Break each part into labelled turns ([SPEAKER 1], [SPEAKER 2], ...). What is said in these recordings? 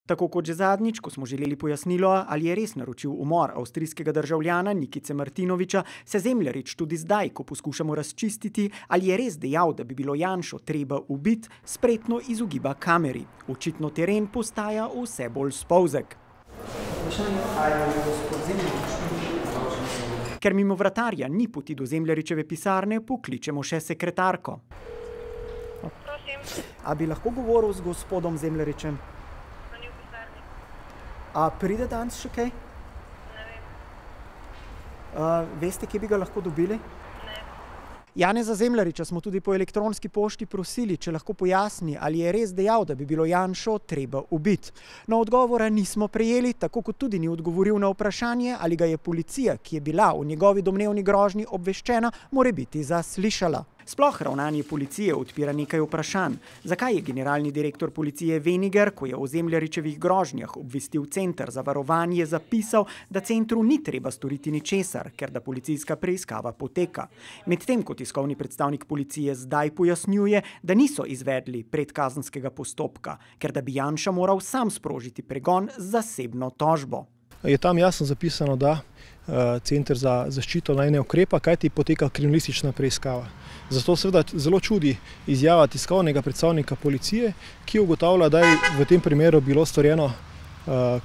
[SPEAKER 1] Tako kot že zadnjič, ko smo želeli pojasnilo, ali je res naročil umor avstrijskega državljana Nikice Martinovića, se Zemljarič tudi zdaj, ko poskušamo razčistiti, ali je res dejal, da bi bilo Janšo treba ubiti, spretno izogiba kameri. Očitno teren postaja vse bolj spolzek. Ker mimo vratarja ni poti do Zemljaričeve pisarne, pokličemo še sekretarko.
[SPEAKER 2] Prosim.
[SPEAKER 1] A bi lahko govoril z gospodom Zemljaričem? A pride danes še kaj?
[SPEAKER 2] Ne vem.
[SPEAKER 1] Veste, kje bi ga lahko dobili?
[SPEAKER 2] Ne.
[SPEAKER 1] Janeza Zemljariča smo tudi po elektronski pošti prosili, če lahko pojasni, ali je res dejal, da bi bilo Janšo treba ubiti. No, odgovora nismo prejeli, tako kot tudi ni odgovoril na vprašanje, ali ga je policija, ki je bila o njegovi domnevni grožnji obveščena, morebiti zaslišala. Sploh ravnanje policije odpira nekaj vprašanj. Zakaj je generalni direktor policije Veniger, ko je o Zemljaričevih grožnjah obvestil Center za varovanje, zapisal, da centru ni treba storiti ničesar, ker da policijska preiskava poteka. Medtem ko tiskovni predstavnik policije zdaj pojasnjuje, da niso izvedli predkazenskega postopka, ker da bi Janša moral sam sprožiti pregon z zasebno tožbo.
[SPEAKER 3] Je tam jasno zapisano, da Center za zaščito naj ne ukrepa, kajti poteka kriminalistična preiskava. Zato seveda zelo čudi izjava tiskovnega predstavnika policije, ki ugotavlja, da je v tem primeru bilo storjeno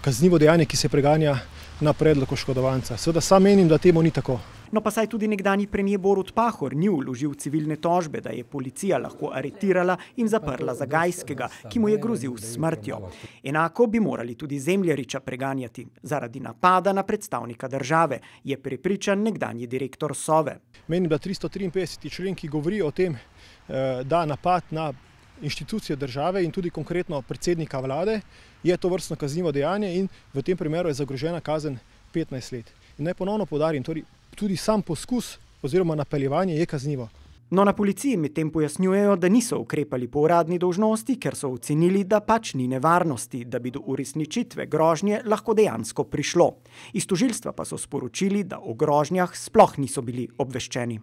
[SPEAKER 3] kaznivo dejanje, ki se preganja na predlog oškodovanca. Seveda sam menim, da temu ni tako.
[SPEAKER 1] No pa saj tudi nekdanji premier Borut Pahor ni vložil civilne tožbe, da je policija lahko aretirala in zaprla Zagajskega, ki mu je grozil s smrtjo. Enako bi morali tudi Zemljariča preganjati zaradi napada na predstavnika države, je prepričan nekdanji direktor Sove.
[SPEAKER 3] Menim, da 353. člen, ki govori o tem, da napad na inštitucije države in tudi konkretno predsednika vlade, je to vrstno kaznivo dejanje in v tem primeru je zagrožena kazen 15 let. In naj ponovno poudarim, tudi sam poskus oziroma napeljevanje je kaznivo.
[SPEAKER 1] No, na policiji medtem pojasnjujejo, da niso ukrepali po uradni dolžnosti, ker so ocenili, da pač ni nevarnosti, da bi do uresničitve grožnje lahko dejansko prišlo. Iz tožilstva pa so sporočili, da o grožnjah sploh niso bili obveščeni.